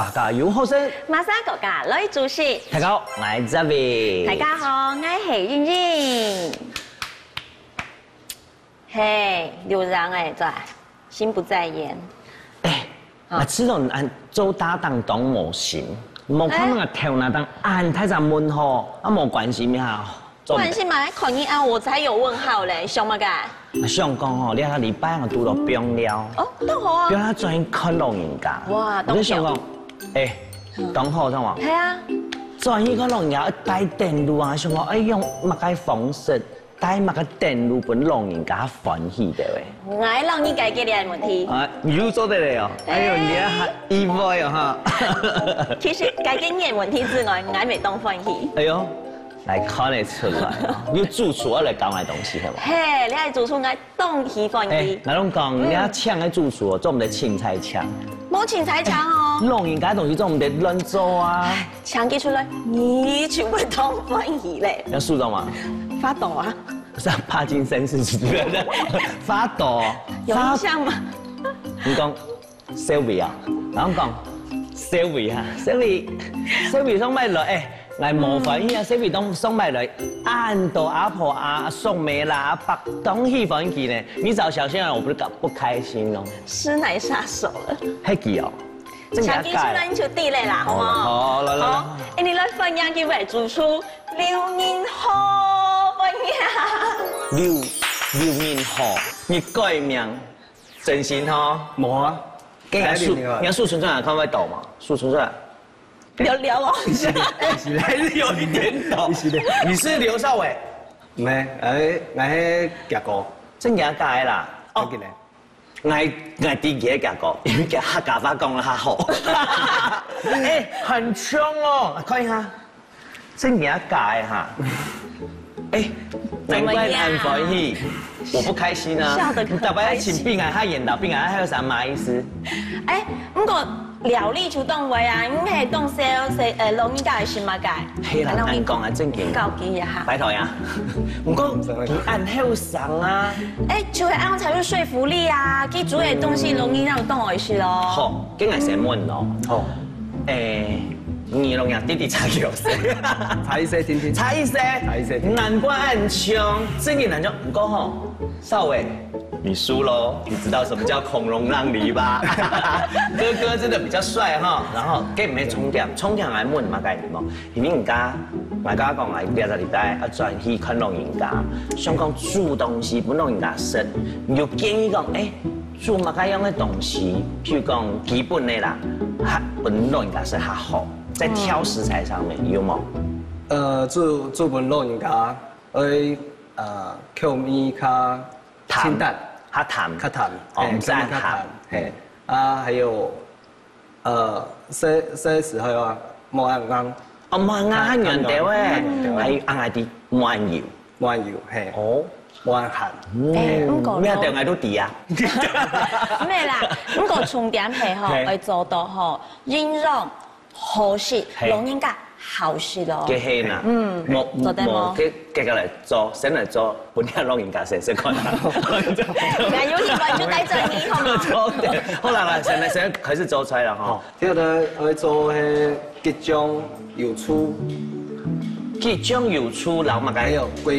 家有好聲，馬莎國家女主持。大家好，我係 Zavi。大家好，我係欣欣。嘿，有人哎在，心不在焉。我知道俺做搭檔當模型，冇可能跳那當按太上問號，啊冇關係咩哈？關係嘛，看你按我才有問號嘞，想乜㗎？想講吼，你下禮拜我拄到病了。哦，都好啊。病了專門看老人家。哇，我想講，當好怎話？係啊。專門看老人家帶電路啊，想講用乜個方式帶乜個電路俾老人家歡喜的喂。我讓你解決你嘅問題。啊，又做得嚟哦！哎呦，你還意外哦哈！其實解決你嘅問題之外，我未當歡喜。哎呦，來看得出來哦！你主廚我來教我東西係嘛？嘿，你係主廚，我當喜歡喜。我攏講，你啊搶嘅主廚哦，做唔得凊彩搶。冇凊彩搶哦。老人家東西做唔得亂做啊！搶起出來，你全部當歡喜咧。有數到嗎？發抖啊！像帕金森氏之類的，發抖。有印象嗎？你講 Sylvie 啊，我講 Sylvie 哈 ，Sylvie 送買來誒，我冇歡喜啊 ，Sylvie 都送買來，按到阿婆啊送梅啦阿伯東喜歡喜呢，你找小鮮肉我不開心哦。師奶殺手了。係幾哦？搶起出來你就地雷啦，好唔好？好，來。誒，你來分享幾位主廚劉年豪分享。劉年豪，你改名真心哈？冇啊，你要蘇春春看會抖嗎？蘇春春。聊哦。還是有一點抖。你是劉少偉？唔係，我係夾哥，真假解啦。哦，我第幾夾哥？因為夾客家話講得較好。很強哦，看一下，真假解哈。難怪很歡喜，我不開心啊。笑得可開心。大白要請病啊，他演到病啊，還有啥嘛意思？不過料理出動位啊，唔係動老人家嘅心嘛解。係啦，按講啊，正經。教幾下。拜託呀，唔過按後生啊。就係按才有說服力啊，佢煮嘅東西容易讓動回去咯。好，今日寫問咯。好，你攏讓弟弟差幾歲？差一些，聽聽。差一些，難怪很窮，真嘅難就唔夠吼。少偉，你輸嘍，你知道什麼叫孔融讓梨吧？哥哥真的比較帥哈，然後給唔係充點來問嘛概念咯。因為人家講啊，兩個禮拜啊轉去看老人家，想講煮東西本老人家食，你就建議講煮乜嘢樣嘅東西，譬如講基本嘅啦，本老人家食較好。在挑食材上面有冇？做本老人家，口味較清淡，較淡，唔使淡，還有些時候啊，冇按啱，冇按啱原條誒，係按下啲冇按油，係，冇按鹹，咩條嗌都啲啊？咩啦？咁個重點係嗬，去做到嗬，應用。好事，老人家好事咯。嘅係啦，冇嘅嚟做，先嚟做，本啲老人家食看下。但有啲話就帶着你，好嗎？好啦，現在開始做菜啦哈。呢個我做係吉種油醋，老乜嘅？還有鮭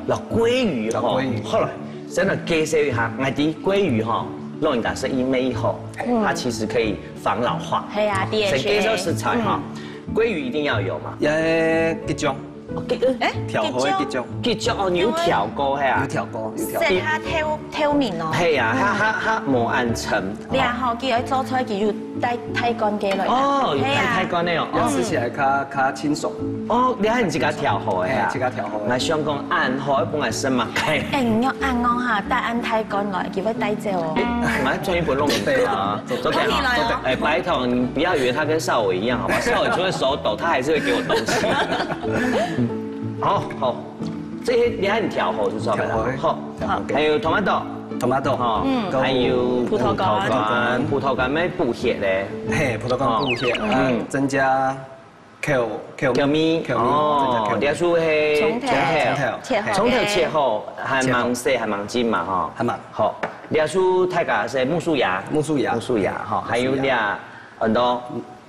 魚，鮭魚。好啦，先嚟介紹一下，我啲鮭魚嗬。老人家食一味以後，它其實可以防老化。係啊，先介紹食材哈，鮭魚一定要有嘛。吉種，調好嘅吉種哦，你有調過係啊？有調過。食下挑面咯。係啊，它冇按層。你啊，學佢做菜佢要帶太乾嘅嚟。哦，太乾呢哦，吃起來較清爽。哦，你係自家調好嘅啊？自家調好。我想講按好一般係什麼雞？唔要按我下，帶按太乾來，叫佢低隻哦。唔係專業本弄對啊，做得好。白頭，你不要以為他跟少偉一樣，好吧？少偉除了手抖，他還是會給我東西。好，這些你係調好就錯了。好，還有 tomato 哈，還有葡萄乾咩補血咧？嘿，葡萄乾補血，增加口味，哦，啲數係蔥條切好，係蠻細係蠻尖嘛，哈，係嘛，好，啲數太假係木薯芽，哈，還有啲很多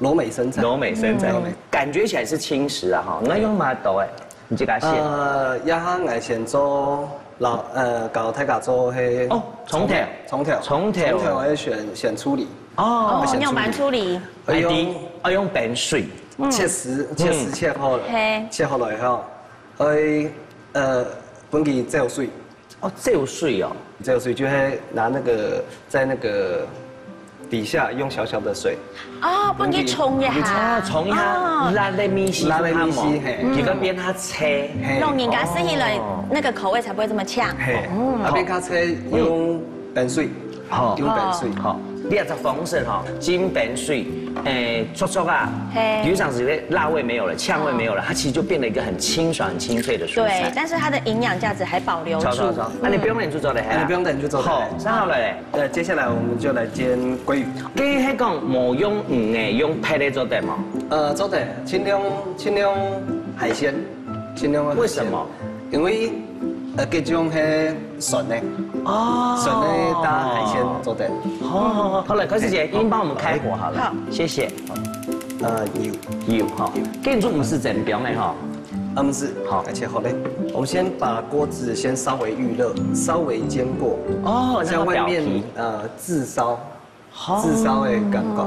罗美生菜，柔美生菜，感觉起来是轻食啊哈。那用麻豆哎，你这个先。亚哈爱先做搞太搞做黑哦，葱条我选处理哦，用板处理，用白水切丝切好了，切好了以后，本给浇水。哦，浇水哦，浇水就是拿那个在那个底下用小小的水。哦，本给冲一下，冲一下，拉在米稀，几个边它切，弄人家吃起来那个口味才不会这么呛。那边它切用白水，用白水，好。你也在丰盛哈，金白水，搓啊，比如讲是辣味没有了，呛味没有了，它其实就变了一个很清爽、很清脆的蔬菜。对，但是它的营养价值还保留住。那你不用等就做的，你不用等就做的。好，上好了嘞。接下来我们就来煎鲑鱼。跟迄讲冇用鱼诶，用配来做的嘛？做的清凉海鲜，清凉海鲜。为什么？因为各种係笋的笋的搭海鲜做的。好了，柯师姐，您帮我们开火好了。好，谢谢。油哈，跟你说不是整标的哈。不是，好，而且好嘞。我们先把锅子先稍微预热，稍微煎过。哦，像外面炙烧的感觉。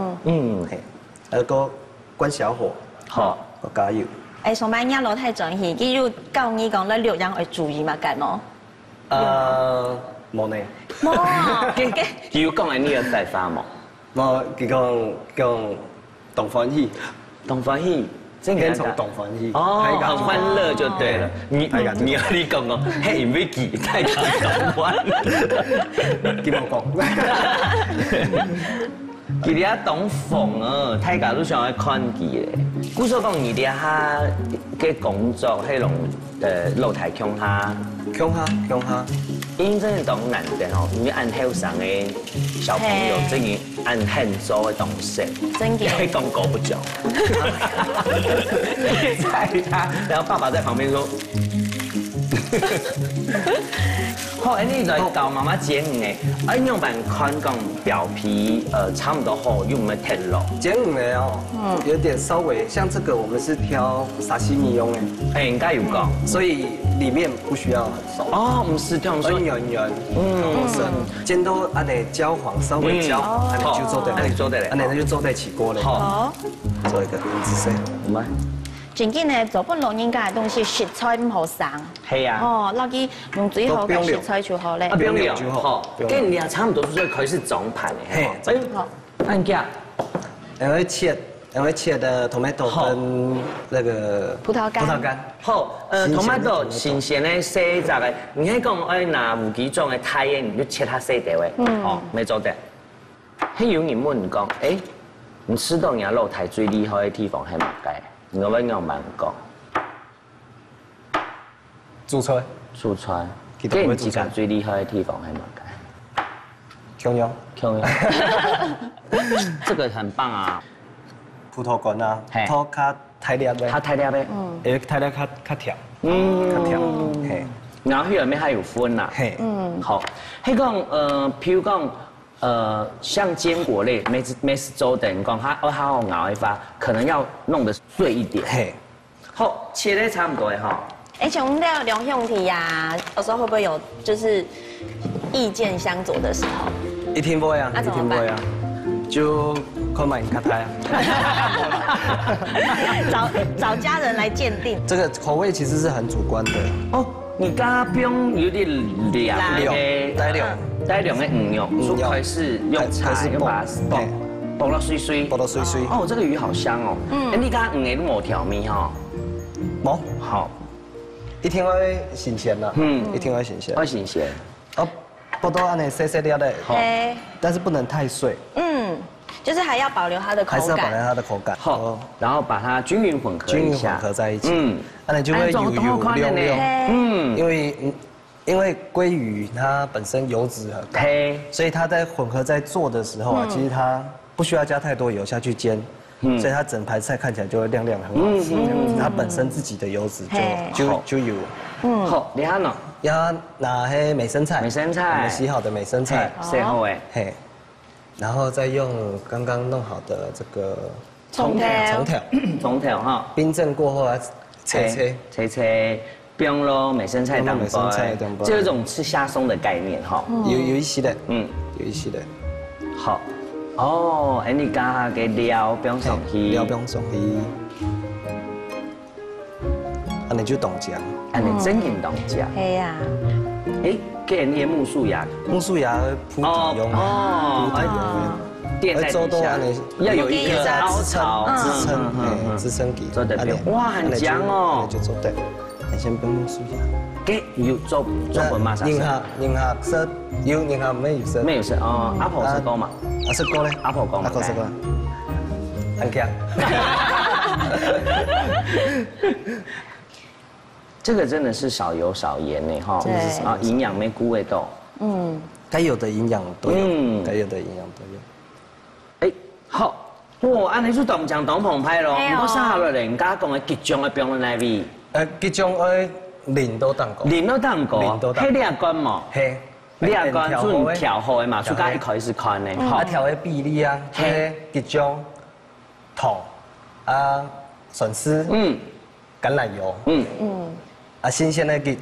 嘿，然后关小火。好，我加油。上班日落太準氣，佢要教你講咧六樣要注意嘛，緊冇？冇呢。冇，要講係呢個細花冇。冇，佢講動歡喜，先從動歡喜。哦，很歡樂就對了。你講哦，嘿，唔會記太講動歡。記冇講。佢哋懂風啊，大家都想去看佢咧。古所講，你哋下嘅工作係用露台強下，因真係懂難的吼，因為按後生嘅小朋友，真係按很多嘅東西，真嘅，係講夠不着。猜他，然後爸爸在旁邊說。好，你來教媽媽煎魚誒，用板看講表皮差不多厚，用唔係太老。煎魚哦，有點稍微，像這個我們是挑沙西米用誒，應該有講，所以裡面不需要很熟。哦，唔是，聽說圓，煎到安尼焦黃，稍微焦黃，安尼就做得嚟，安尼就做得起鍋咧。好，做一個魚子色，唔係。最近呢，做本老人家嘅東西，食材唔好生。係啊。哦，落去用最好嘅食材就好咧。不用料就好。跟你啊差唔多，所以佢是總盤嘅。嘿，好。按價。因為切的 tomato 跟那個葡萄乾。好，tomato 新鮮的細雜嘅，你喺講愛拿有幾種嘅菜嘅，你就切它細條嘅。哦，沒做得。喺有人問講，你吃到人家露台最厲害嘅地方係乜嘅？我問我蠻講，駐川，跟你自家最厲害的地方係乜嘅？瓊瑤，這個很棒啊！葡萄乾啊，它較太粒嘅，它太粒嘅，因為太粒較甜，嘿，然後佢入面還有分呐，好，迄講譬如講。像堅果類，每次做等講，它好熬一發，可能要弄得碎一點。嘿，好，切得差不多哈。從料兩兄弟呀，有時候會不會有就是意見相左的時候？一定不會啊，一定不會啊，就看買看台啊。找家人來鑑定。這個口味其實是很主觀的。哦，你家邊有點涼嘅，帶兩個魚肉，說開是用茶用把它爆到碎碎，哦，這個魚好香哦。你家魚都冇調味哈？冇。好，一定會新鮮啦。一定會新鮮。會新鮮。不多按你細細粒的，但是不能太碎。就是還要保留它的口感。還是要保留它的口感。好，然後把它均勻混合一下，均勻混合在一起。那你就會有溜。因為鮭魚它本身油脂很高，所以它在混合在做的時候啊，其實它不需要加太多油下去煎，所以它整盤菜看起來就會亮亮很好吃。它本身自己的油脂就有。好，你看呢？要拿黑美生菜，我們洗好的美生菜，洗好誒，嘿，然后再用刚刚弄好的这个葱条哈，冰镇过后啊，切，不用咯，美生菜当包，就有种吃虾松的概念哈。有一些的，有一些的。好，哦，你加下嘅料不用上去，料不用上去，安尼就冻酱，安尼真正冻酱。系啊。给你的木薯芽铺底用，垫在底下，要有一个凹槽支撑给。做得对，哇，很香哦。就做对，你先不用木薯芽。给有做本马上。宁夏色有宁夏没有色？没有色哦，阿婆是高嘛？阿是高嘞，阿婆高嘛？阿婆是高。很强。这个真的是少油少盐呢哈，啊，营养没菇味豆，该有的营养都有，该有的营养都有。哎，好，哇，安尼就冻酱冻澎湃咯，唔过啥落嚟，人家讲嘅吉祥嘅冰奶味，吉祥嘅淋都当过，淋都当过，迄你也干嘛？嘿，你也干做调好嘅嘛，出家一开始看呢，好，调嘅比例啊，嘿，吉祥糖啊，笋丝，橄榄油，啊，新鲜的给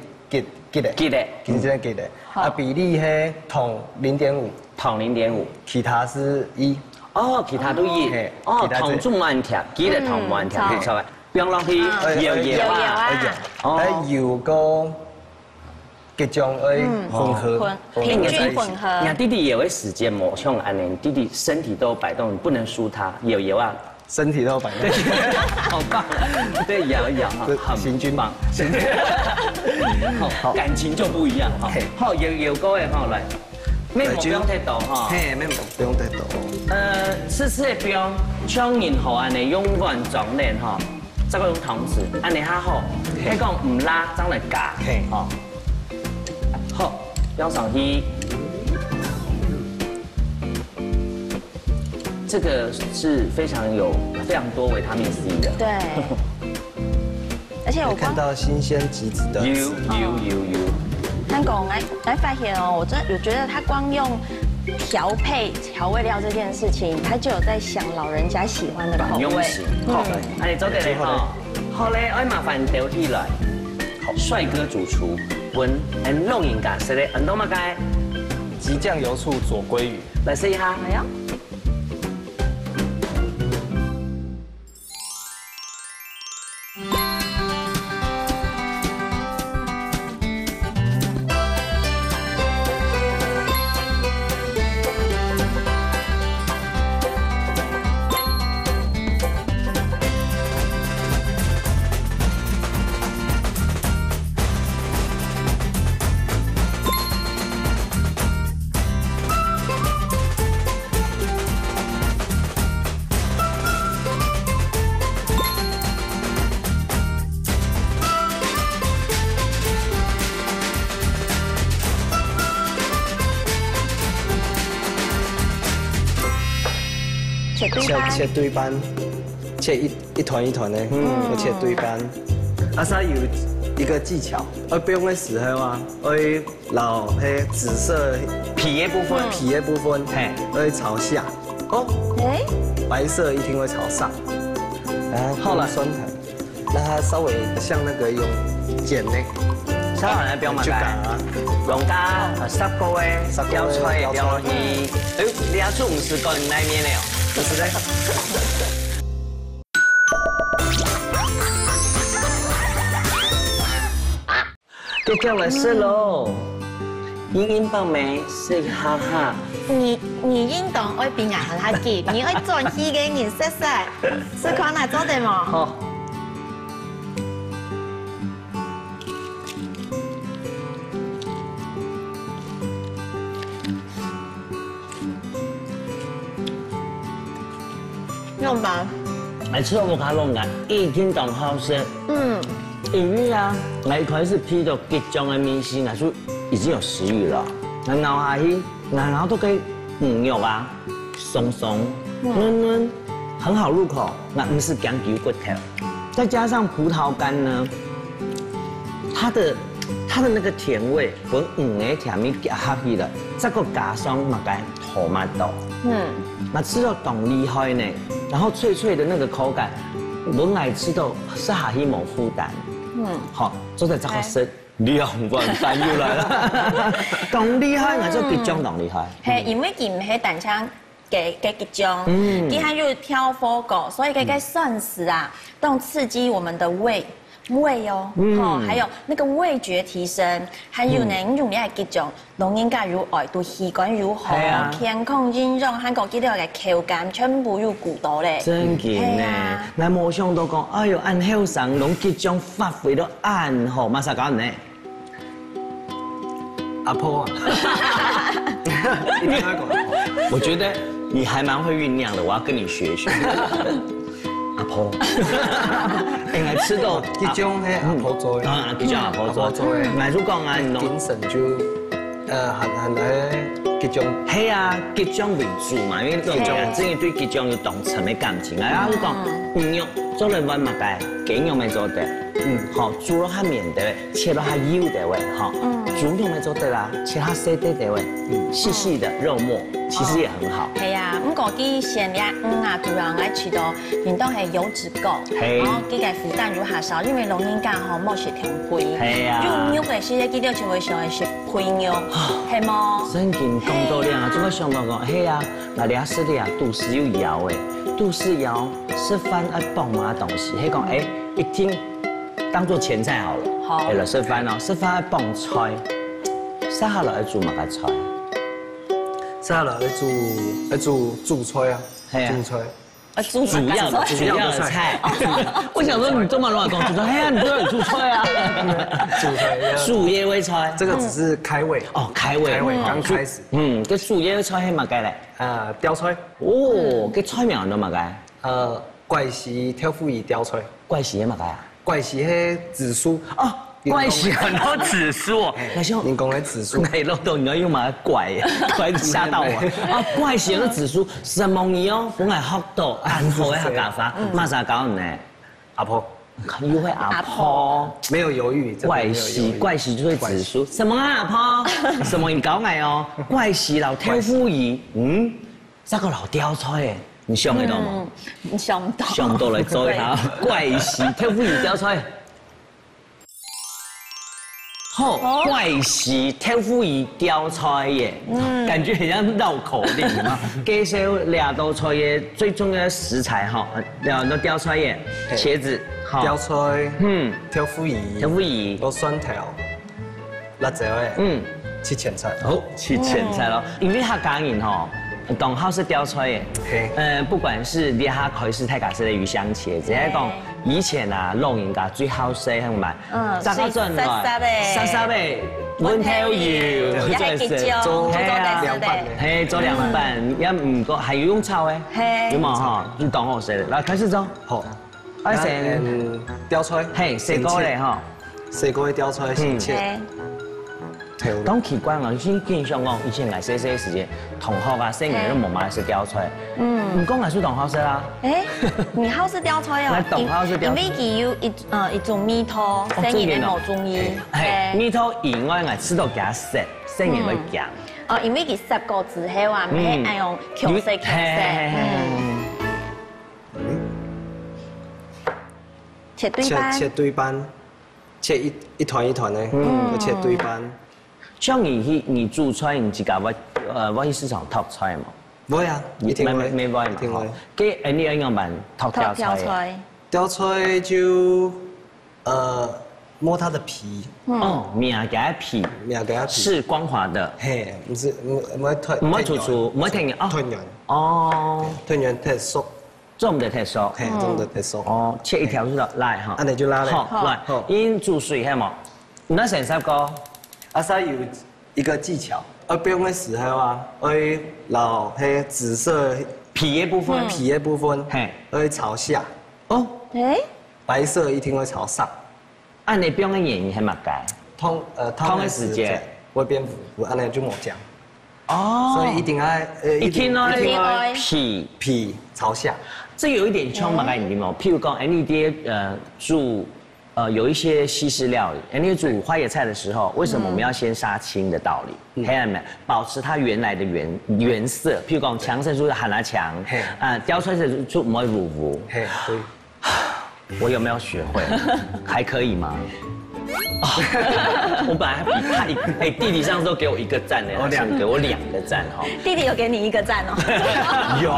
的，新鲜的给的，啊，比例是糖0.5，其他是1。哦，其他都1，哦，糖做慢条，记得糖慢条，没错的。不用落去油啊，油跟吉祥的混合，平均混合。你弟弟也会时间磨，像安尼，弟弟身体都有摆动，不能输他，油啊。身体都摆动，好棒！对，摇一摇哈，行军棒，好，感情就不一样哈。好，摇高的哈来，面膜不用太多哈。嘿，面膜不用太多。吃的不用，像任何安尼永远状脸哈，这个用糖匙，安尼较好。你讲唔拉，怎来夹？嘿，好，好，用上去。这个是非常多维他命 C 的。对。而且我看到新鲜橘子的。有。韩狗来发现哦，我觉得他光用调味料这件事情，他就有在想老人家喜欢的口味。好，那你做得来哈。好嘞，我麻烦丢起来。好，帅哥主厨温弄饮咖是嘞，弄嘛该。极酱油醋佐鲑鱼，来试一下。来哟。切对半，切一团一团的，我切对半。阿莎有一个技巧，不用的时候啊，会捞黑紫色皮的部分，会朝下。哦，白色一定会朝上。后来酸糖，让它稍微像那个用剪呢。稍微不用慢干，用加10個嘅油菜掉落去。你阿叔唔是講你那面的哦，不是的。就叫来试喽，英棒梅是哈哈。你运动愛變牙很下結，你愛做戲嘅顏色色，是看哪做的嘛？好。用吧。嚟吃我卡弄嘅，一天當好食。因為啊，我一開始睇到吉祥嘅面線，就已經有食慾了。我咬下去，然後都可以肉啊，鬆鬆嫩嫩，很好入口。那不是講究骨頭，再加上葡萄乾呢，它的那個甜味，本嘅甜味夾下去了，這個加上嘛個토마토。 那吃到懂厉害呢，然后脆脆的那个口感，我爱吃到吃下去冇负担。好，做在这个生2碗饭又来了，懂厉害，我做吉祥懂厉害。系因为佢唔系单枪给吉祥，佢还有挑火锅，所以给算是啊，都刺激我们的胃哦，还有那个味觉提升，还有呢，用嚟吉祥，老人家如爱对气管如好，健康健壮，韩国记得嘅口感全部有顾到咧。真嘅呢，那冇想到讲，哎呦，按后生拢吉祥发挥到按好，马上搞呢。阿婆啊，我觉得你还蛮会酝酿的，我要跟你学学。阿婆，应该吃到吉祥係阿婆做嘅，吉祥阿婆做嘅。藝祖講啊，精神就很喺吉祥。係啊，吉祥為主嘛，因為吉祥真係對吉祥有同層嘅感情啊。我講魚肉做嚟揾物嘅，雞肉咪做得，好，豬肉係面的，切到係油的位，好，豬肉咪做得啦，切下細啲的位，細細的肉末，其實也很好。係啊，咁嗰啲鹹鴨啊，主要愛吃到運動係油脂高，然後佢嘅負擔就下少，因為老人家吼冇食甜配，係啊，肉肉嘅時咧，記得就會想食配肉，係冇？真見咁多量啊，總會想到講，係啊，嗱你阿師弟啊，肚絲有搖誒，肚絲搖吃飯要放嘛東西，係講誒一聽當做前菜好了，好，係啦吃飯哦，吃飯要放菜，殺下來要做乜嘅菜？殺下來要做主菜啊，主菜。主要的菜，我想說你這麼亂講，主菜，哎呀，你都有主菜啊，主菜，樹葉味菜，這個只是開胃哦，開胃剛開始，個樹葉味菜係乜嘅咧？吊菜，哦，個菜名都乜嘅？怪時挑夫魚吊菜，怪時係乜嘅啊？怪時係紫蘇哦。怪喜很多紫蘇哦，那像你講的紫蘇，哎，老豆，你要用嘛怪，怪嚇到我啊！怪喜的紫蘇，什麼嘢哦？本來學到很好嘅客家話，馬上講呢？阿婆，又會阿婆，沒有猶豫，怪喜就會紫蘇，什麼啊阿婆？什麼你搞我哦？怪喜老挑夫魚，這個老雕菜誒，你想得到嗎？想唔到，想唔到嚟做一下怪喜挑夫魚雕菜。好，怪喜挑夫魚雕菜耶，感覺很像繞口令嘛。介紹兩道菜嘅最重要的食材哈，兩道雕菜耶，茄子，雕菜，挑夫魚，攞蒜頭，辣椒誒，切前菜，好，切前菜咯。因為客家人吼，講好是雕菜耶，不管是你下開始睇家式的魚香茄子，係講。以前啊，老人家最好食係咪？炸到陣來，沙沙嘅碗條油，做涼拌，係做涼拌，也唔過係要用炒嘅，有冇嗬？要當好食。嗱，開始做，好。我成雕菜，係四個嚟嗬，四個嘅雕菜先切。當奇怪我先見上講，以前捱細細時間，同學啊，細年都冇買食雕菜。唔講係做同學食啦。誒，你好食雕菜哦？同學食雕菜。因為佢有一種米湯，細年冇中意。係米湯以外，我吃到加食，細年會夾。哦，因為佢濕過之後啊，唔係愛用強勢。切對班，切一團一團嘅，切對班。像你煮菜，你自家我去市場淘菜嘛？會啊，沒會嘛。給你要辦淘雕菜。雕菜就摸它的皮。哦，面給皮。是光滑的。嘿，唔會脫。唔會突出，唔會停哦。脫軟。哦。脫軟太熟。做唔得太熟。嘿，做唔得太熟。哦，切一條就來哈。安尼就拉嚟。好，來。因煮水係冇？那成十個。阿沙有一個技巧，不用嘅時候啊，會留係紫色皮嘅部分，會朝下。哦，白色一定會朝上。按你不用嘅原因係乜嘅？湯嘅時間會變糊，安尼就冇醬。哦，所以一定要一聽咯，皮朝下。這有一點像乜嘅原因哦？譬如講，你啲煮有一些西式料理，你煮花椰菜的时候，为什么我们要先杀青的道理？黑暗美，保持它原来的原色。譬如讲强生出喊它强，雕出来是就没乳糊。对，我有没有学会？还可以吗？我本来比他弟弟上次都给我1个赞呢，给我2个赞哈。弟弟有给你1个赞哦。有，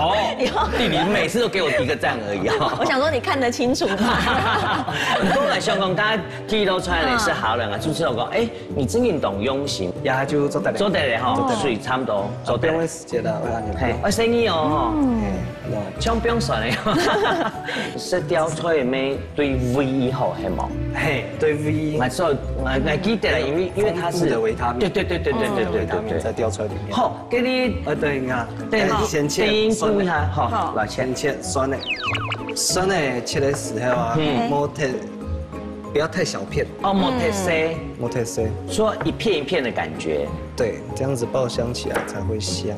弟弟每次都给我1个赞而已啊。我想说你看得清楚吗？公来相公，大家剃都出来的是好人啊，主持人讲，哎，你真运动用心，呀就做得嘞哈，所以差不多做得嘞。时间啦，我生意哦，枪不用算嘞。是雕出来咩对 V 好系冇？嘿，对 V。我记得了，因为它是的维他命，对，维他命在雕出来里面。好，给你对啊，先切酸一下，好，来先切酸的切的时候啊，莫太不要太小片哦，莫太细，说一片一片的感觉，对，这样子爆香起来才会香。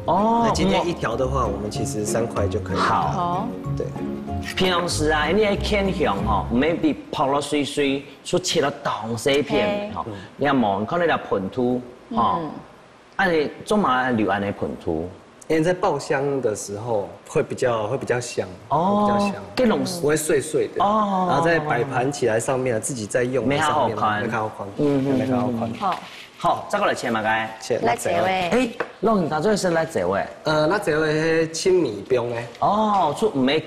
哦，那今天1条的话，我们其实3块就可以了。好，对。平常啊，你喺偏向吼，maybe 泡了水，所切了大细片吼，你看冇，可能要盆土吼，你做嘛留安尼盆土？因为在爆香的时候会比较香，哦，比较香，这种不会碎的哦，然后再摆盘起来上面自己再用，没好看，没好看，没好看。好，再过来切嘛该，来这位，哎，弄打做是来这位，那这位青米冰呢？哦，出唔咩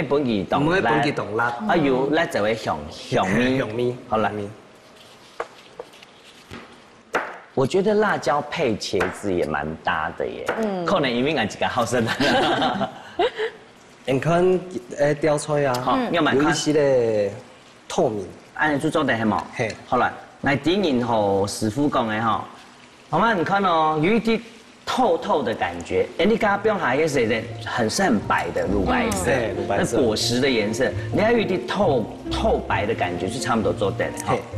本地冻，唔咩本地冻辣，有来这位香米，好来。我觉得辣椒配茄子也蛮搭的耶，可能因为俺几个好生的。你看，雕出来啊，有一些的透明，按你做的系冇？嘿，好了。来顶引吼师傅讲的哈，好吗？你看哦，有一点透透的感觉。哎，你刚刚不用还有谁的，很白的乳白色，那果实的颜色，你还有一点透白的感觉，就差不多做对了。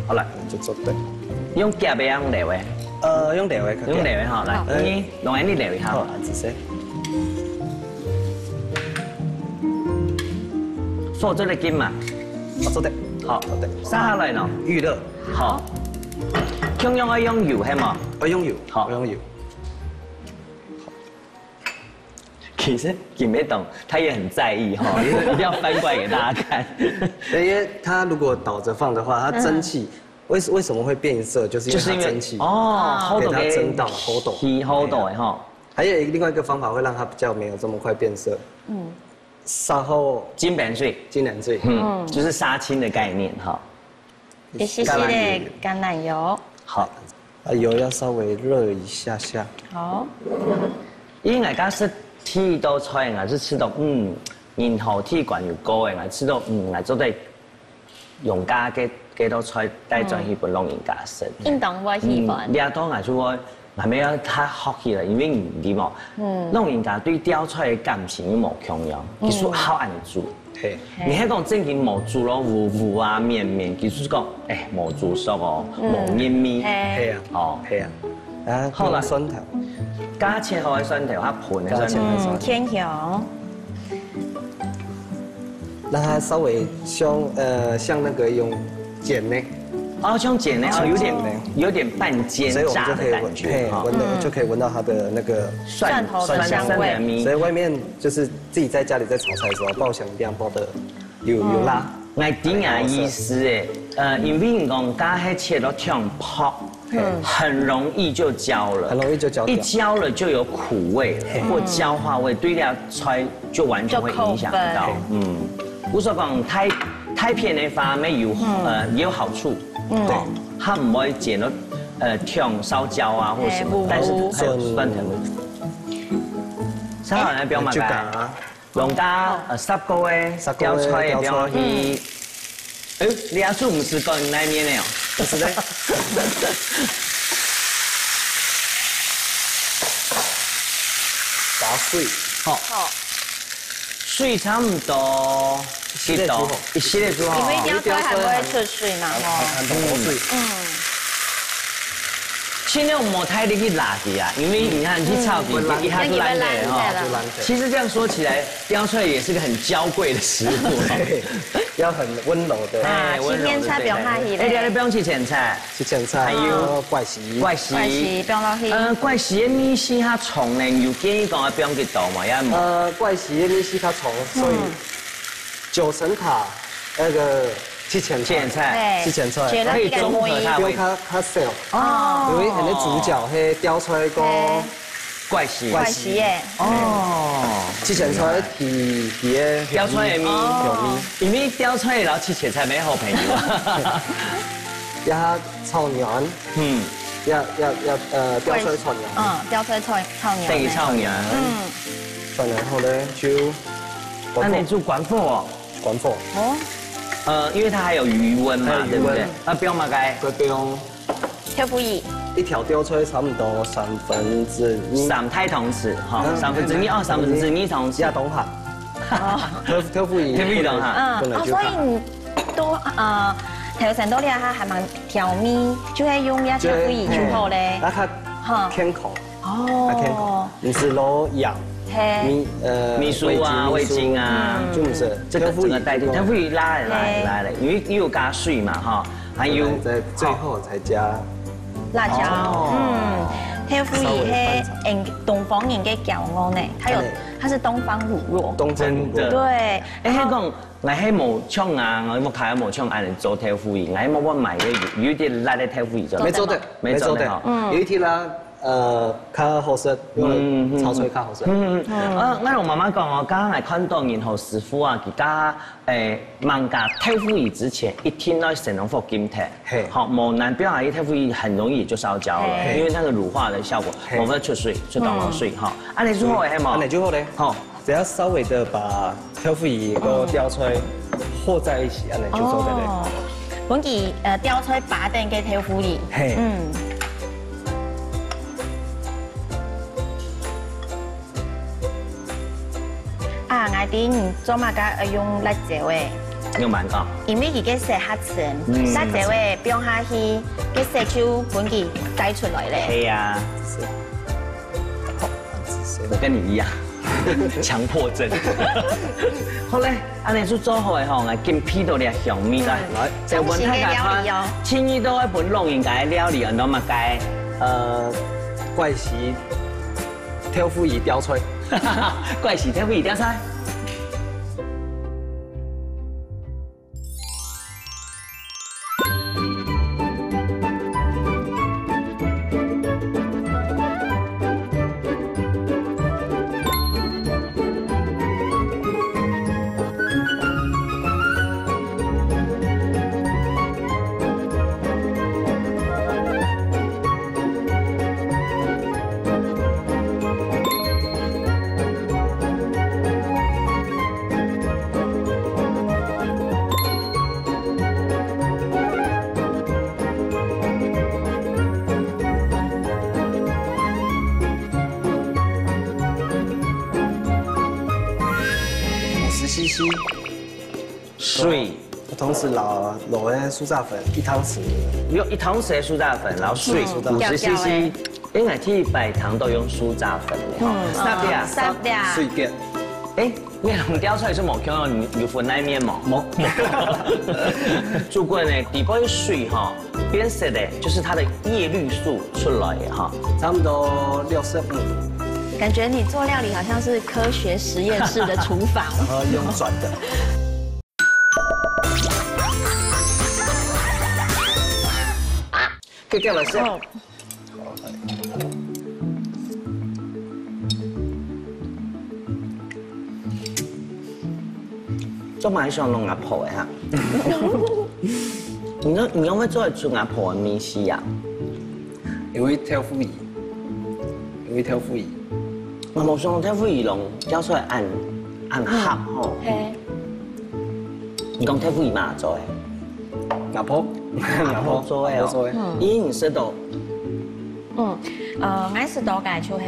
好了，就做对。用夹不用料诶？用料诶，用料诶哈，来，你弄安尼料一下。好，仔细。做这个筋嘛，我做对。好，撒下来呢，预热。好，用油係嘛？我用油，好，我用油。其实景美董他也很在意哈，一定要翻过来给大家看。因为它如果倒着放的话，它蒸汽为什么会变色？就是因为它蒸汽哦，给它蒸到齁抖哈。还有另外一个方法会让它比较没有这么快变色。稍后金白水，就是杀青的概念哈。一些的橄榄油，好，油要稍微热一下。好，因为家是剃刀菜啊，是吃到然后剃管又高的，吃到来做对用家嘅刀菜带转去本弄人家食。运动我喜欢。你阿当啊，就我还没有太好起来，因为你冇，弄人家对雕出来的感情冇强样，其实好按做。你喺講正經冇煮咯，糊啊面，其實講冇煮熟哦，冇黏咪，係啊，哦係啊，好啦，蒜頭，加切好嘅蒜頭，它盤嘅蒜頭，天香，讓它稍微像那個用剪呢，像剪呢，有點半煎炸的感覺，就可以聞到它的那個蒜頭的香味。所以外面就是自己在家裡在炒菜的時候爆香一定要爆得有辣。我點解意思因為講加喺切到這樣泡，很容易就焦了，一焦了就有苦味或焦化味，對料菜就完全會影響到。我所講太片的話，也有好處。对，它唔可以剪到跳燒焦啊，或什麼，但是蒜頭。稍後咧表埋嘅，用家10個嘅雕出嘅表去。你阿叔唔是講那面嘅哦，不是咧。打碎，好，水差唔多。一系列煮好，你们一定要推还不会脆脆嘛？很多碎。尽量莫太你去辣去啊，因为你看去炒皮一下就烂的哈。其实这样说起来，雕脆也是个很娇贵的食物，要很温柔的。青天菜不用太稀哎，你不用去前菜，去前菜还有怪席，怪席不用落去。怪席的米丝较重呢，有建议讲不用去倒嘛，也冇。怪席的米丝较重，所以9层塔那个。去前菜，去前菜可以综合它为较少哦，因为那主角迄雕出个怪席耶哦，去前菜皮个雕出的米，因为雕出然后去前菜没好朋友，要炒年，要雕出炒年，雕出炒年，对炒年，炒年后呢就，那你做管火哦，管火哦。因为它还有余温嘛，对不对？那不用嘛该？不用。挑夫椅一条雕出来差不多1/3。3太同匙哈，2/3哦，2/3同匙。亚东哈。挑夫椅。挑夫椅同哈。所以你都頭先多啲啊，係咪調味就係用一挑夫椅就好咧？那它偏口。偏口。你是攞羊。米酥啊，味精啊，就不是这个整个代替，它会拉来，因为又有加水嘛哈，还有在最后才加辣椒，挑夫椅係東方人嘅驕傲呢，它是東方乳酪，真的對，哎，迄講我喺無槍啊，我冇睇無槍，嗌嚟做挑夫椅，我冇我買嘅有啲辣嘅挑夫椅做，沒做的，有一天啦。較好食，因為炒出嚟較好食。我同媽媽講，我剛剛嚟看到然後師傅啊，佢家問價挑夫椅之前一天要先用火金鐵，好，冇難表下啲挑夫椅很容易就燒焦了，因為那個乳化的效果，冇乜出水，出淡薄水，哈。安尼最好係冇？安尼最好咧，好，只要稍微的把挑夫椅個雕出來和在一起，安尼就做得咧。本期雕出8定嘅挑夫椅，我哋做乜嘅用辣椒嘅？用慢講。因為佢嘅色黑淺，辣椒嘅不用下去，嘅色就本佢解出來咧。係啊，我跟你一樣，強迫症。好咧，安尼就做好嘅吼，我今批到啲香味啦，就問大家看，千二多一本弄應該料理，我嘛該怪席挑夫椅雕吹。怪喜挑夫椅雕菜。水，同時落嘅酥炸粉1湯匙，用1湯匙嘅酥炸粉，然後水50cc，應該ที่擺糖都用酥炸粉嘅，三碟，水碟。哎，你龍雕出嚟是冇看到有分那面冇？冇。做過呢，底部水哈，變色的，就是它的葉綠素出來哈，差不多65。感覺你做料理好像是科學實驗室的廚房。用轉的。可以給我試。做埋上弄阿婆嘅哈。你有冇做做阿婆嘅米絲啊？因為挑夫椅。我冇想挑夫椅弄雕出來按合吼。你講挑夫椅嘛做嘅？阿婆做嘅，已經識到。我是多解就是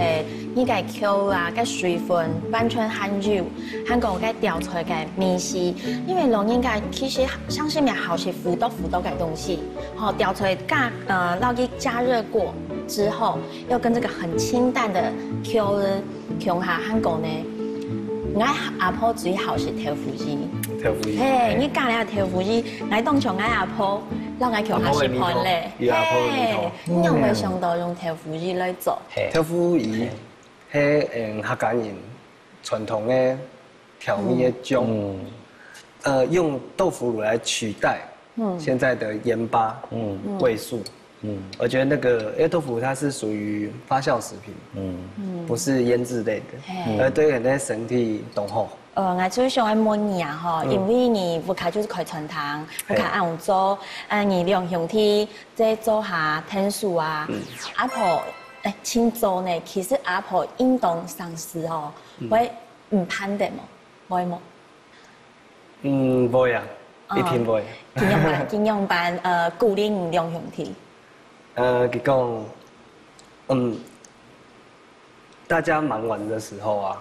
呢個口啊，個水分完全含有，韓國個調出來個味絲，因為老人家其實像是咪好些腐豆個東西，好調出來加撈去加熱過之後，又跟這個很清淡的口呢，用下韓國呢，我阿婆最好是豆腐乳。豆腐乳。嘿，你加了豆腐乳，我當場我阿婆。讓我橋下食盤咧，你有冇想到用豆腐乳來做？豆腐乳係客家人傳統嘅調味嘅種，用豆腐乳來取代現在的鹽巴、味素。我覺得那個因為豆腐它是屬於發酵食品，不是醃製類的，而對人的身體都好。我最想要問你啊，吼，因為你不開就是開餐廳，不開按做，你兩兄弟在做下天數啊，阿婆請做呢，其實阿婆運動上司哦，會唔攀的冇，會冇？唔會啊，一定會。經用班鼓勵你兩兄弟。佢講，大家忙完的時候啊。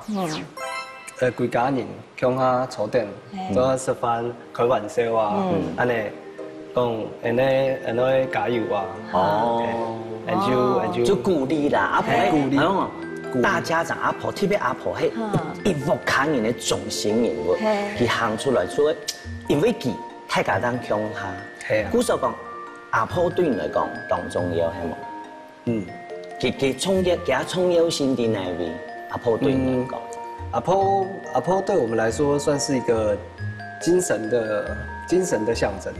規家人向下坐定，做下食飯、開玩笑啊，安尼講，安尼加油啊，就鼓勵啦，阿婆鼓勵，大家長阿婆，特別阿婆係一屋家人的中心人物，佢行出來做，因為佢太簡單向下，古時候講阿婆對你來講當重要係冇，佢重要性喺哪位？阿婆對你來講。阿婆對我們來說算是一個精神的象徵，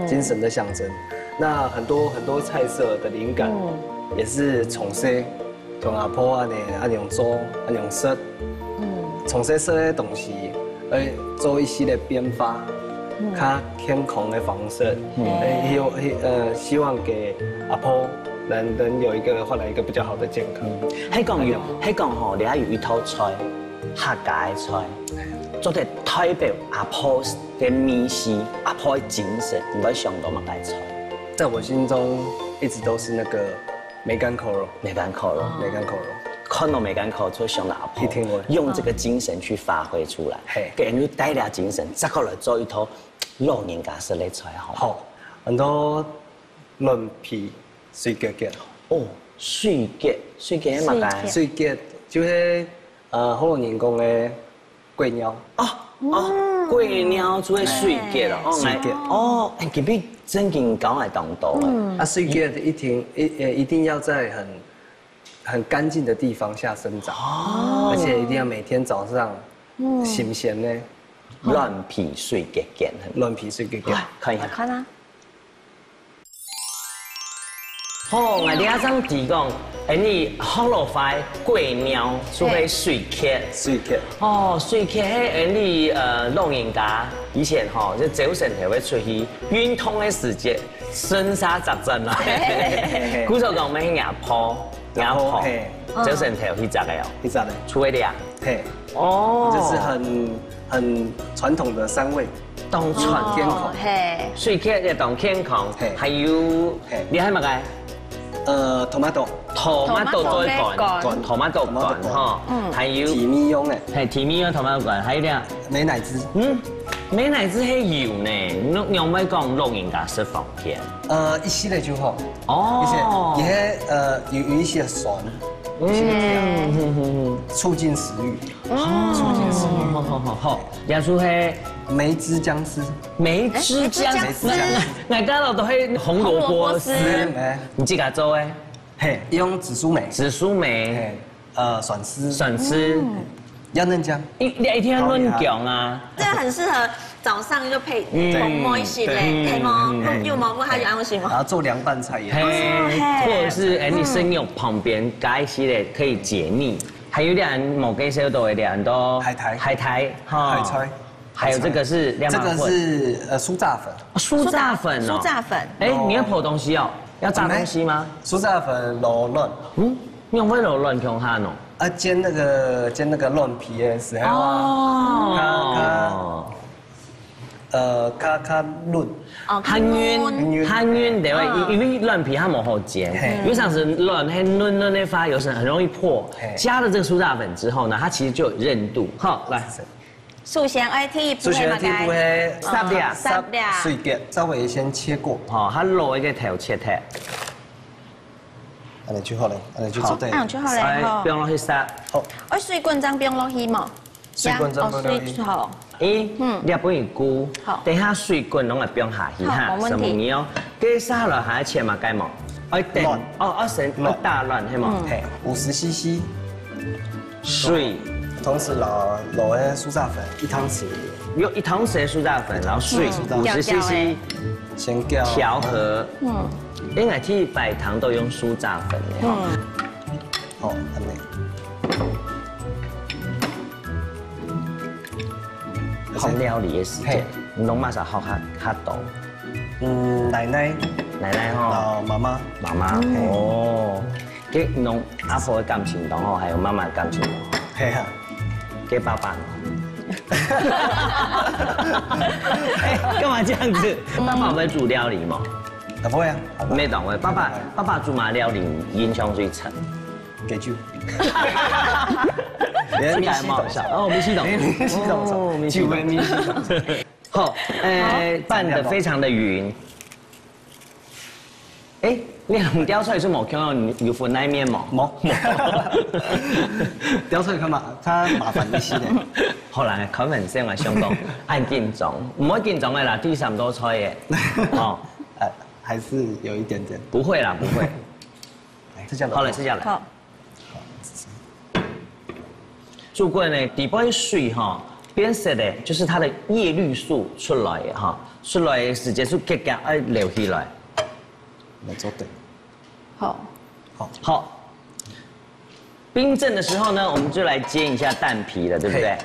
精神的象徵。那很多菜色的靈感，也是從細同阿婆安樣做，安樣食，從細食的東西，而做一系列變化，較健康的方式，希望給阿婆能有換來一個比較好的健康。喺講吼，你還有一套菜。客家的菜，做得代表阿婆的味絲、阿婆的精神，你會想到乜嘢菜？在我心中一直都是那個梅乾扣肉。梅乾扣肉，看到梅乾扣就想到阿婆，用這個精神去發揮出來，給人帶點精神，再過來做一套老人家式的菜，好。很多潤皮水腳腳。哦，水腳係乜嘢？水腳就是好多人講嘅貴鳥。貴鳥做嘅水腳咯，水腳。哦，佢比真正講係當多嘅。水腳一定要在很乾淨的地方下生長，而且一定要每天早上新鮮呢。軟皮水腳腳，軟皮水腳腳。看一下。看啊。好，我哋阿張提講，你學落塊貴鳥做嘅水腳。水腳。哦，水腳係你老人家以前吼，就早晨就會出去運動嘅時節，順沙雜陣啦。古時候講咩牙坡，早晨頭去食嘅哦。去食咧。出嚟啲啊？嘿。哦。就是很傳統的三味。當傳天孔。水腳又當天孔，還有你係乜嘅？tomato 多乾，哈，還有提米用嘅，係提米用tomato乾，還有啲美乃滋，美乃滋係油呢，你有冇講老人家食方便？一系列就好，哦，有一些酸，一些甜，促進食慾，促進食慾，好，也就係。梅枝薑絲，梅枝薑絲，我家度都係紅蘿蔔絲，你自己做誒？嘿，用紫蘇梅，蒜絲，要嫩薑，你一天要嫩薑啊？這個很適合早上就配紅梅一起嘞，黑毛又毛不還有安心嗎？然後做涼拌菜也好，或者是你生肉旁邊加一些嘞可以解膩，還有點冇給少多一點都海苔，海菜。還有這個是涼拌粉，這個是酥炸粉，酥炸粉哦，酥炸粉，哎，你要剖東西哦，要炸東西嗎？酥炸粉揉軟，你用咩揉軟用下喏？煎那個軟皮的時候啊，较嫩。哦，较晕对吧？因为软皮它冇好煎，有像是软黑嫩嫩的发，有时很容易破。加了这个酥炸粉之后呢，它其实就有韧度。好，来。素咸爱剔，素咸爱剔不会三粒，碎片，稍微先切过。哦，它肉一个头切开。安尼就好嘞，安尼就做对。安尼就好嘞，不用落去杀。好。我水滚章不用落去嘛。水滚章不用落去。好。你要不然菇，等下水滚拢来不用下去哈，什么嘢哦？给杀了还要切嘛？该冇？等哦，成大乱系嘛？嘿，50cc 水。同时落的酥炸粉1汤匙，用1汤匙的酥炸粉，然后水50cc， 先调和。应该去摆糖都用酥炸粉的。好，安尼。好料理的时间，侬马上好较多。奶奶哈，妈妈哦，给侬阿婆的感情浓哦，还有妈妈的感情浓。嘿哈。给爸爸。干嘛这样子？爸爸会煮料理吗？不会啊，没懂会。爸爸煮嘛料理印象最深。给酒。这个还蛮好笑哦，米西董，酒味米西董。好，拌得非常的匀。你用雕出来是冇看到有份那面冇？冇。雕出来它麻烦一些的。后来口粉先话相当按斤重，唔可以斤重的啦，第3多菜嘅。哦，还是有一点点。不会啦，不会。好了，吃下来。好。做过呢，底部的水哈，变色的，就是它的叶绿素出来哈，出来的时间是结结爱流起来。来做对。好。冰镇的时候呢，我们就来煎一下蛋皮了，对不对？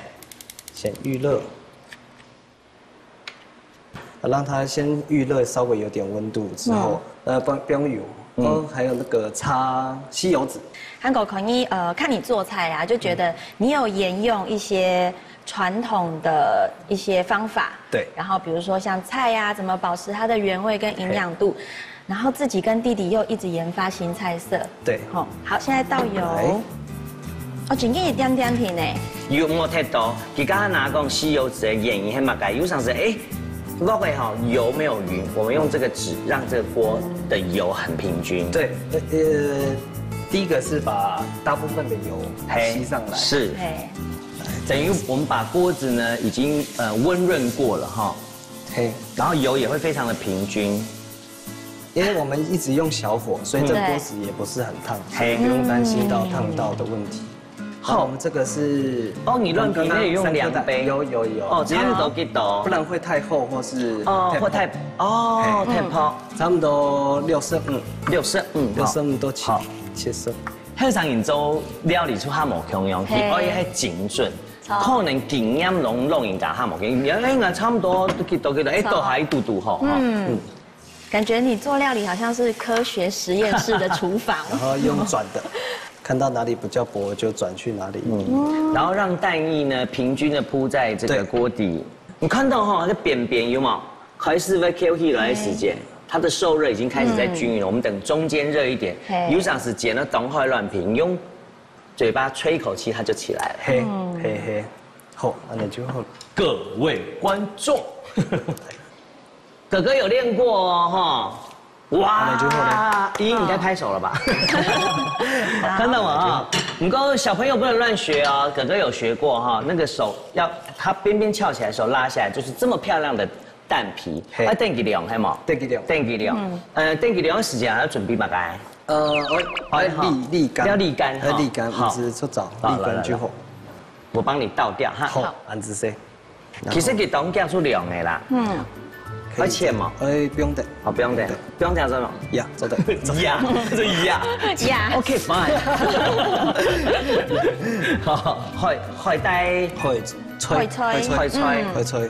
先预热，让它先预热，稍微有点温度之后，不用油，还有那个擦吸油纸。韩国可以看你做菜啊，就觉得你有沿用一些传统的一些方法，对。然后比如说像菜呀，怎么保持它的原味跟营养度，然后自己跟弟弟又一直研发新菜色。对。好，现在倒油。真嘅一点点甜呢。油冇太多，佢刚刚拿讲吸油纸的原因係乜嘅？有上是不会哈，油没有匀，我们用这个纸让这个锅的油很平均。对，第一个是把大部分的油吸上来，是，等于我们把锅子呢已经温润过了哈，然后油也会非常的平均。因为我们一直用小火，所以这锅子也不是很烫，所以不用担心到烫到的问题。好，我们这个是你乱皮可以用2杯，有差不多几多，不然会太厚或是或太泡，差不多65都切色。香港人做料理出哈无共样，佢可以係精準，可能經驗弄人家哈無經驗，應該差不多都都還一度吼。感觉你做料理好像是科学实验室的厨房，然后用转的。看到哪里比较薄就转去哪里，然后让蛋液呢平均的铺在这个锅底。你看到哈，这边边有冇开始会 Q 起来的时间，它的受热已经开始在均匀了。我们等中间热一点，有长时间呢，等会乱平，用嘴巴吹一口气，它就起来了。嘿，好，那就好。各位观众，哥哥有练过哦哈。哇！你应该拍手了吧？看到吗？啊，不过小朋友不能乱学哦。哥哥有学过哈，那个手要它边边翘起来，手拉下来，就是这么漂亮的蛋皮。电几两，系冇？电几两。电几两的时间要准备嘛？该？沥干。要沥干。要沥干，一直出枣，沥干之後，我幫你倒掉哈。好，安子先。其實佢當夾出涼嘅啦。要切嘛？不用的。好，不用的，不用這樣子嘛。呀，做的。呀，這呀。OK fine。好，開低。開吹，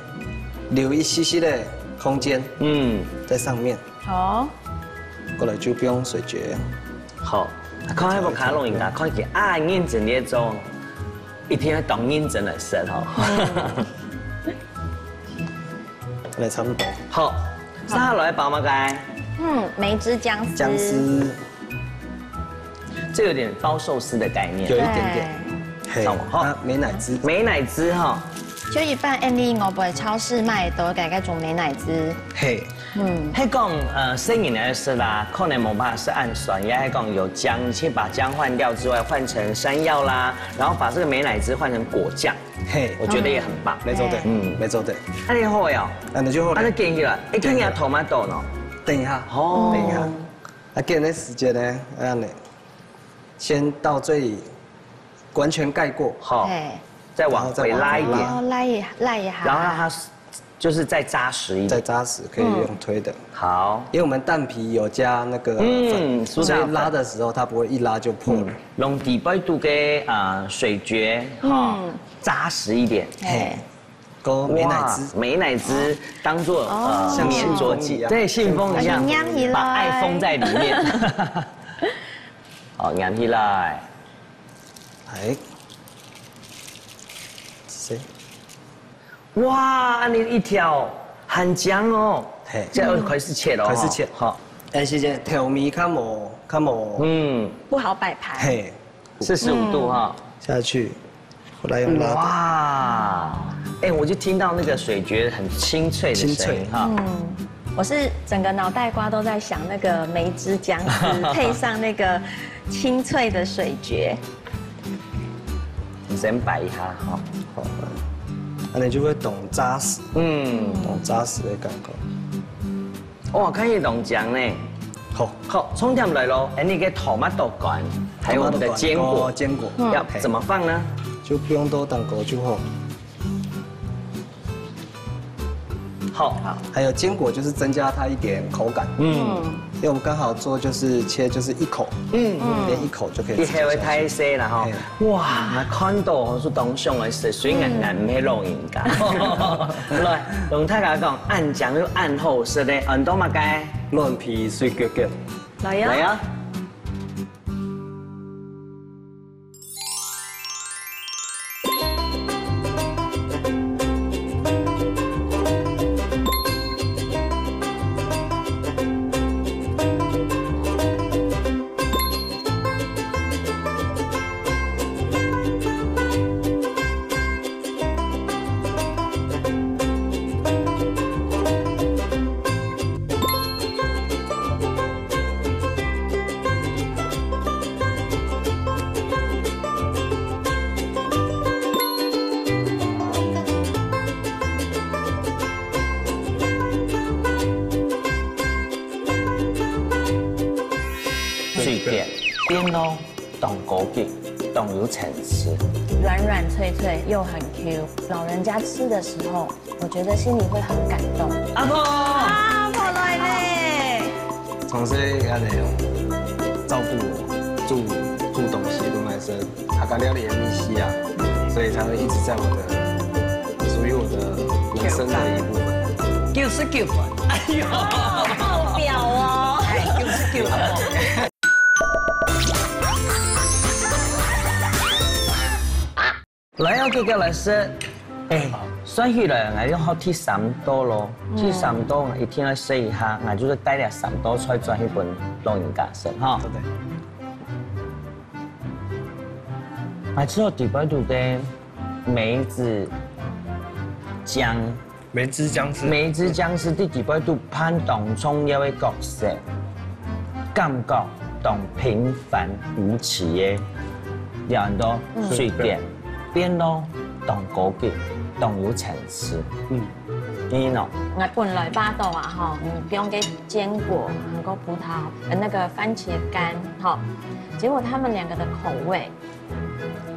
留一些些的空間。在上面。好。過來就不用水絕。好，看下部卡龍人家看見認真啲做，一天當認真嚟食吼。那差不多。好，啥落来包吗？该？梅汁姜丝。姜丝，这有点包寿司的概念，有一点点。嘿，好，美乃滋。美乃滋哈，就一般我不会超市卖都改改做美乃滋。嘿，还讲生饮来吃啦，可能没办法是氨酸，也还讲有姜，先把姜换掉之外，换成山药啦，然后把这个美乃滋换成果酱，嘿，我觉得也很棒。没错的，没错的。那你好呀，那就好了。那建议了，一定要tomato呢？等一下，哦，等一下。那给的时间呢？呢，先到最完全盖过，好，再往回拉一点，拉一下，然后让它就是再扎实一点，再扎实可以用推的。好，因为我们蛋皮有加那个粉，所以拉的时候它不会一拉就破了。用底部度给水蕨哈扎实一点，嘿。美乃滋，美乃滋当做像粘着剂，对，信封一样，把爱封在里面。好，粘起来。哎，谁？哇，你一条很姜哦，这要开始切了，开始切。好，但是这调味较无，不好摆盘。嘿，45度哈，下去，后来用拉的。哇。哎，我就听到那个水蕨很清脆的声音哈。我是整个脑袋瓜都在想那个梅汁姜丝配上那个清脆的水蕨。你先摆一下哈，好，那你就会懂扎实，懂扎实的感觉。哇，看一懂姜呢。好，冲点来喽。哎，你给tomato干，还有我们的坚果，要怎么放呢？就不用多蛋糕就好。好，还有坚果就是增加它一点口感，因为我们刚好做就是切就是一口，连一口就可以。你还会太细了哈，哇，看到我是当上的是水硬硬唔系录音噶。来，用太家讲按酱又按后是的，按多嘛该乱皮水脚脚。来呀。边喽，懂枸杞，懂有层次，软软脆脆又很 Q， 老人家吃的时候，我觉得心里会很感动。阿婆来嘞！从小安尼照顾我，煮东西都来生，他刚料理的米西啊，所以才会一直在我的属于我的人生的一部分。就是9分，哎呦，爆表哦！就是9分。来要接嚟食，算起來我要好貼3刀咯，貼3刀一天要試一下，我就是帶了3刀出來做一本老人家食哈。對對。我之後第8度嘅梅子姜，梅子姜絲啲第8度攀當重要嘅角色，感覺當平凡無奇嘅，有很多水點。邊咯，當枸杞，當有層次。你呢？我本來巴豆啊，哈，你不用給堅果，能夠葡萄，那個番茄乾，哈，結果他們2個的口味，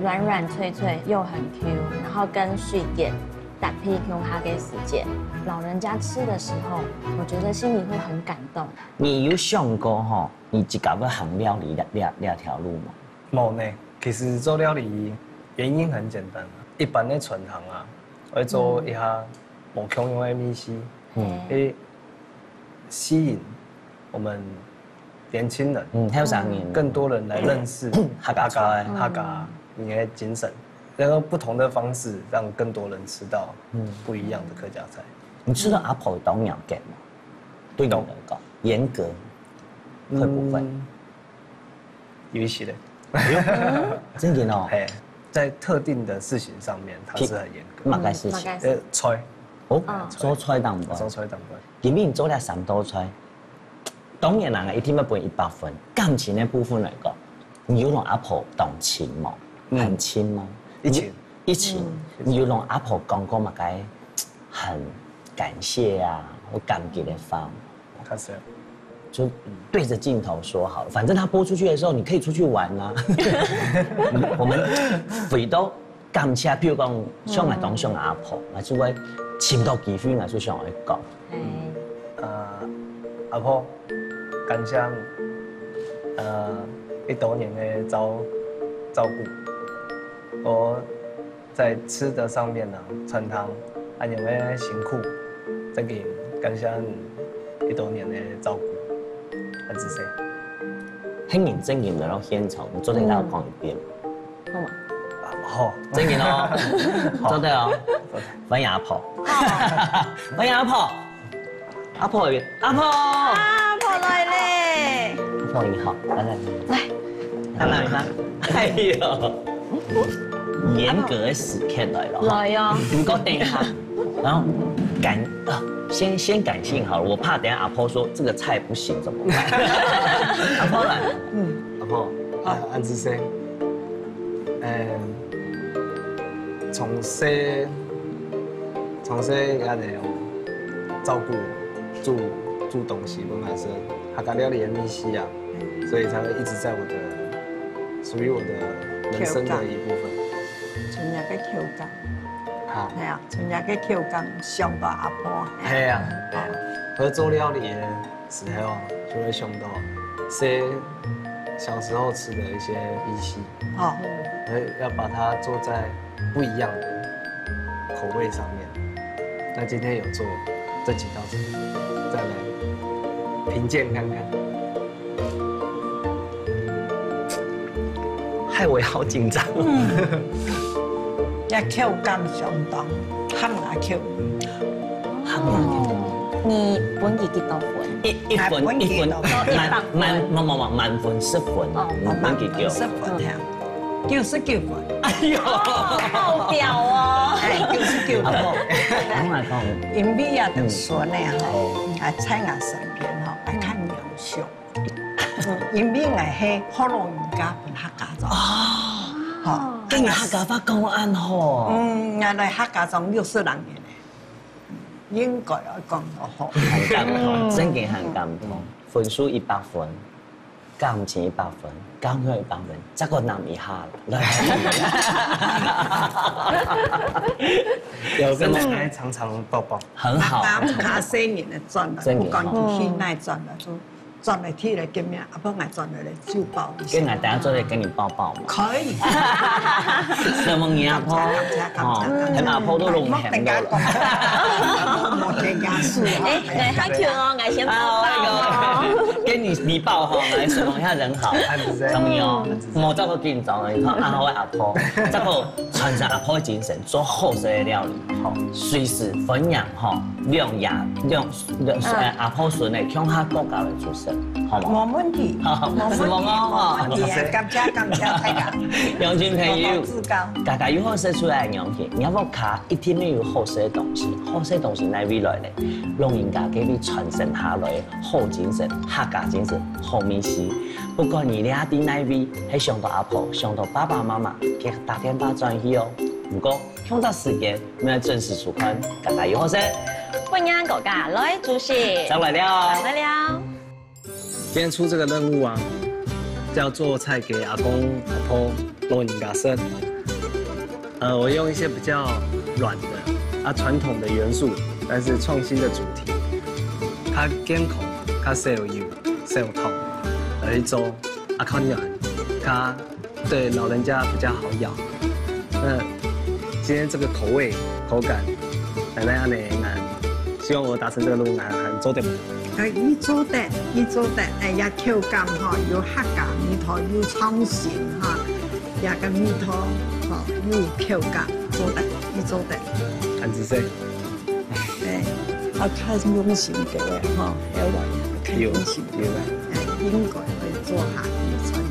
軟軟脆脆又很 Q， 然後跟水點搭配用它給時間，老人家吃的時候，我覺得心裡會很感動。你有想過哈，你自己要行料理兩條路嗎？冇呢，其實做料理。原因很简单，一般的村行啊，会做一下无强用的米线，去吸引我们年轻人，还有啥年，更多人来认识客家你的精神，然后不同的方式让更多人吃到不一样的客家菜。你吃的阿婆当鸟给吗？对你来讲，严格会不会？有一些的。真的哦。嘿，在特定的事情上面，它是很严格。嘛个事情。菜。哦，做菜当不？做菜当不？今日做了3道菜，当然人一天要分100分。感情的部分来讲，你有让阿婆动情吗？很亲吗？一起。你有让阿婆讲嘛该很感谢啊，或感激的话。开始。就对着镜头说好了，反正他播出去的时候，你可以出去玩啊。我们回到感谢，譬如讲上来当上阿婆，还是会深度几分，还是上来讲。阿婆，感谢你多年的照顾，我在吃的上面呢，穿汤，安样的辛苦，这个感谢你多年的照顾。很仔细，很认真研究到现场，你昨天给我讲一遍，好吗？好，真的哦，做对哦，翻阿婆，翻阿婆，阿婆那边，阿婆，阿婆来嘞，阿婆你好，来，哎呦，严格的时刻来了，来哟，不过等一下，然后先感性好了，我怕等下阿婆说这个菜不行怎么办？阿婆来，阿婆，安子生，从小也得照顾煮东西，不管是客家料理的秘籍啊，所以才会一直在属于我的人生的一部分。从日嘅跳工。係啊，從日嘅跳工上到阿婆。係啊，和做料理的時候啊，就會想到小時候吃的一些依稀，要把它做在不一樣的口味上面。那今天有做這幾道菜，再來評鑑看看。害我也好緊張。一口感相當，喊阿口。你本幾多分？一分，滿分10分，滿幾多？10分呀，99分。哎呦，爆表哦！99分。我來講，因為啊，就說呢哈，在我身邊哈，愛看描述。因為我係好老人家本客家莊。哦，跟客家話講安好。我嚟客家莊60人嘅。應該要講得好，很感動，真嘅很感動。分數100分，感情100分，感覺100分，這個難一下了。有跟來常常抱抱，很好。卡4年的賺了，不管佢現在賺了，就賺了天嚟見面，阿婆我賺了嚟就抱一下。跟我等下做嚟跟你抱抱嘛。可以。什麼嘢阿婆？係阿婆都弄響到啦。冇嘅家屬。哎，太 Q 哦，我先抱抱。跟你抱哈，來形容一下人好。怎麼樣？冇這個緊張的，你看安好的阿婆，這個傳承阿婆的精神，做好食的料理，吼，隨時分享吼，讓阿婆孫嚟向下國家嚟出聲，好嗎？冇問題，冇問題。感謝大家。楊君朋友，家家有好食出來的東西，你要不卡一天沒有好食的東西，好食的東西哪位來咧？讓人家給你傳承下來的好精神、客家精神、好美食。不管你倆啲哪位，係想到阿婆、想到爸爸媽媽，給打電話轉去哦。不過向到時間，我們準時出刊，家家有好食。歡迎大家來主持。上來了。來了。今天出這個任務啊，叫做菜給阿公阿婆老人家吃。我用一些比較軟的傳統的元素，但是創新的主題。它健康，它少油少糖，而一周靠軟，它對老人家比較好咬。那今天這個口味口感，奶奶阿奶希望我達成這個任務，很做得。伊做得，也口感哈，有客家味道，有創新哈，也個味道哈，有口感，做得，伊做得。很仔細。對。看用心的哈，要来看用心的，应该会做下的菜。